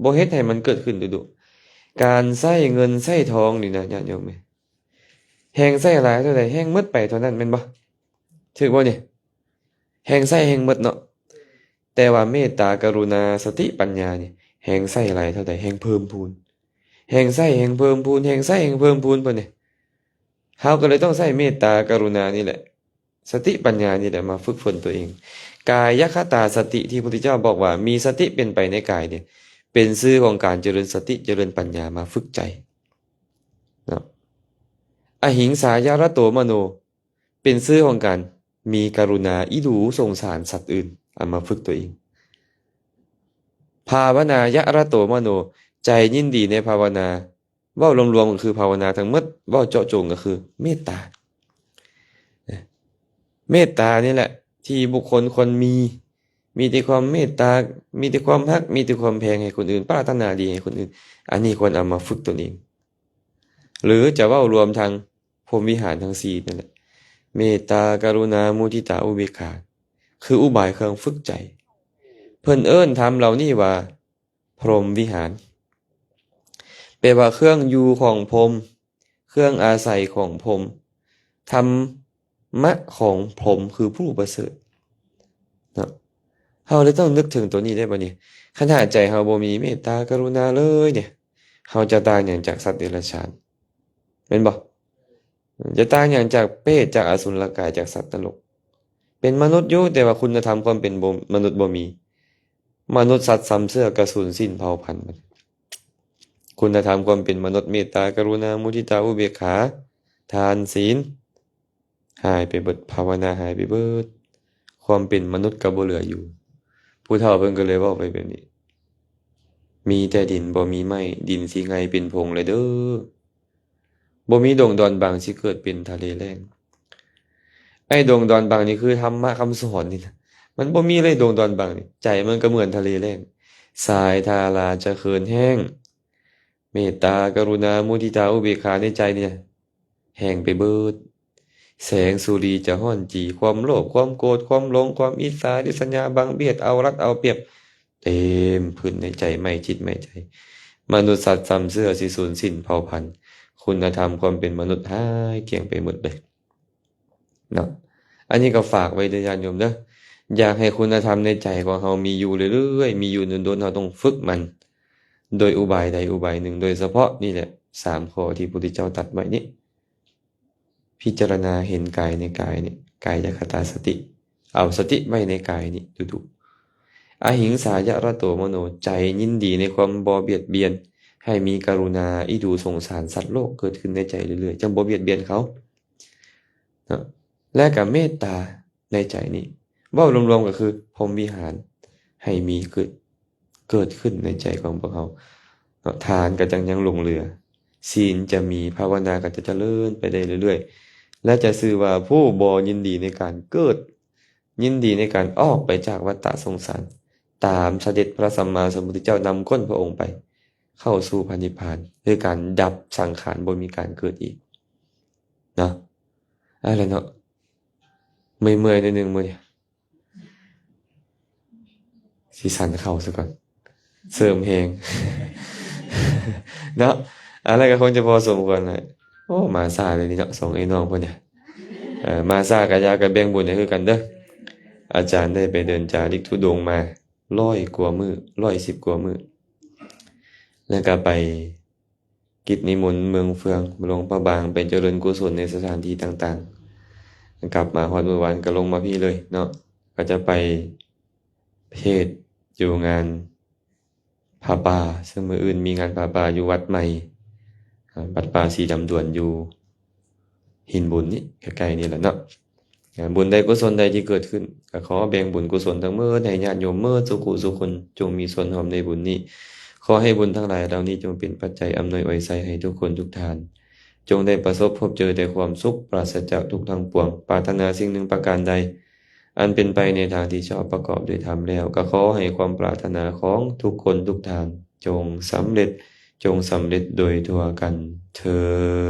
บ่เฮ็ดให้มันเกิดขึ้นดุๆการใช้เงินใช้ทองนี่นะญาติโยมแฮงใช้หลายเท่าใดแฮงหมดไปเท่านั้นแม่นบ่ถูกบ่นี่แฮงใช้แฮงหมดเนาะแต่ว่าเมตตากรุณาสติปัญญานี่แฮงใช้หลายเท่าใดแฮงเพิ่มพูนแฮงใช้แฮงเพิ่มพูนแฮงใช้แฮงเพิ่มพูนเพิ่นนี่เฮาก็เลยต้องใช้เมตตากรุณานี่แหละสติปัญญานี่แหละมาฝึกฝนตัวเองกายคตาสติที่พระพุทธเจ้าบอกว่ามีสติเป็นไปในกายเนี่ยเป็นชื่อของการเจริญสติเจริญปัญญามาฝึกใจเนาะอหิงสายาระโตมโนเป็นชื่อของการมีกรุณาอิดูสงสารสัตว์อื่นเอามาฝึกตัวเองไผ ภาวนายะระโตมโนใจยินดีในภาวนาเว้ารวมๆก็คือภาวนาทั้งหมดเว้าเจาะจงก็คือเมตตาเมตตานี่แหละที่บุคคลคนมีแต่ความเมตตามีแต่ความรักมีแต่ความแพงให้คนอื่นปรารถนาดีให้คนอื่นอันนี้ควรเอามาฝึกตนเองหรือจะเว้ารวมทางพรหมวิหารทั้ง4นั่นแหละเมตตากรุณามุทิตาอุเบกขาคืออุบายเครื่องฝึกใจเพิ่นเอิ้นทำเหล่านี้ว่าพรหมวิหารแปลว่าเครื่องอยู่ของพรหมเครื่องอาศัยของพรหมธรรมะของพรหมคือผู้ประเสริฐเนาะเฮาเลยต้องนึกถึงตัวนี้ได้บ่นี่ขณะใจเฮาบ่มีเมตตากรุณาเลยเนี่ยเฮาจะต่างหยังจากสัตว์เดรัจฉานแม่นบ่จะต่างหยังจากเปรตจากอสุรกายจากสัตว์นรกเป็นมนุษย์อยู่แต่ว่าคุณธรรมความเป็นมนุษย์บ่มีมนุษย์สัตว์ซ้ำเสื้อกระสูญสิ้นเผ่าพันธุ์คุณธรรมความเป็นมนุษย์เมตตากรุณามุทิตาอุเบกขาทานศีลหายไปเบิดภาวนาหายไปเบิดความเป็นมนุษย์ก็บ่เหลืออยู่ผู้เฒ่าเพิ่นก็เลยเว้าไปแบบนี้มีแต่ดินบ่มีไม้ดินสิไงเป็นพงเลยเด้อบ่มีดงดอนบางสิเกิดเป็นทะเลแล้งไอ้ดงดอนบางนี่คือธรรมะคำสอนนี่นะมันบ่มีเลยดงดอนบางนี่ใจมันก็เหมือนทะเลแล้งทรายทาราจะเคินแห้งเมตตากรุณามุทิตาอุเบกขาในใจเนี่ยแห้งไปเบิดแสงสุรีจะห้อนจีความโลภความโกรธความหลงความอิจฉาริษยาบังเบียดเอารัดเอาเปรียบเต็มพื้นในใจไม่จิตไม่ใจมนุษย์สัตว์ซ้ำเสื้อสิสูญสิ้นเผ่าพันธุ์คุณธรรมความเป็นมนุษย์หายเกลี้ยงไปหมดเลยเนาะอันนี้ก็ฝากไว้เด้อญาติโยมเด้ออยากให้คุณธรรมในใจของเรามีอยู่เรื่อยๆมีอยู่โดนๆเราต้องฝึกมันโดยอุบายใดอุบายหนึ่งโดยเฉพาะนี่แหละ3ข้อที่พระพุทธเจ้าตรัสไว้นี้พิจารณาเห็นกายในกายนี่กายคตาสติเอาสติไว้ในกายนี่ดูๆอหิงสายะระโตมโนใจยินดีในความบ่เบียดเบียนให้มีกรุณาอิดูสงสารสัตว์โลกเกิดขึ้นในใจเรื่อยๆจังบ่เบียดเบียนเขาเนาะและกับเมตตาในใจนี้เว้ารวมๆก็คือพรหมวิหารให้มีเกิดขึ้นในใจของพวกเขาทานก็จังยังหลงเหลือศีลจะมีภาวนาก็จะเจริญไปได้เรื่อยๆและจะชื่อว่าผู้บ่ยินดีในการเกิดยินดีในการออกไปจากวัฏฏะสงสารตามเสด็จพระสัมมาสัมพุทธเจ้านำก้นพระองค์ไปเข้าสู่พระนิพพานคือการดับสังขารบ่มีการเกิดอีกเนาะอะไรเนาะเมื่อยๆนิดนึงมื้อนี้สิสั่นเข้าซะก่อนเสริมเพลง เนาะอะไรก็คงจะพอสมควรเลยโอ้มาซ่าเลยนี่เนาะ2ไอ้น้องพวกเนี่ยมาซ่ากับยากับแบ่งบุญให้คือกันเด้ออาจารย์ได้ไปเดินจาริกธุดงค์มา100 กว่ามื้อ110 กว่ามื้อแล้วก็ไปกิจนิมนต์เมืองเฟืองหลวงพระบางไปเจริญกุศลในสถานที่ต่างๆกลับมาฮอดมื้อวานก็ลงมาพี่เลยเนาะก็จะไปเทศน์อยู่งานผ้าป่าซึ่งมื้ออื่นมีงานผ้าป่าอยู่วัดใหม่วัดป่าสีดำด่วนอยู่หินบุญนี่ใกล้ๆนี่แหละเนาะบุญใดกุศลใดที่เกิดขึ้นก็ขอแบ่งบุญกุศลทั้งหมดให้ญาติโยมเมื่อสุขุสุคนจงมีส่วนร่วมในบุญนี้ขอให้บุญทั้งหลายเหล่านี้จงเป็นปัจจัยอำนวยอวยไสให้ทุกคนทุกท่านจงได้ประสบพบเจอแต่ความสุขปราศจากทุกข์ทั้งปวงปรารถนาสิ่งหนึ่งประการใดอันเป็นไปในทางที่ชอบประกอบด้วยธรรมแล้วก็ขอให้ความปรารถนาของทุกคนทุกท่านจงสำเร็จโดยทั่วกันเทอญ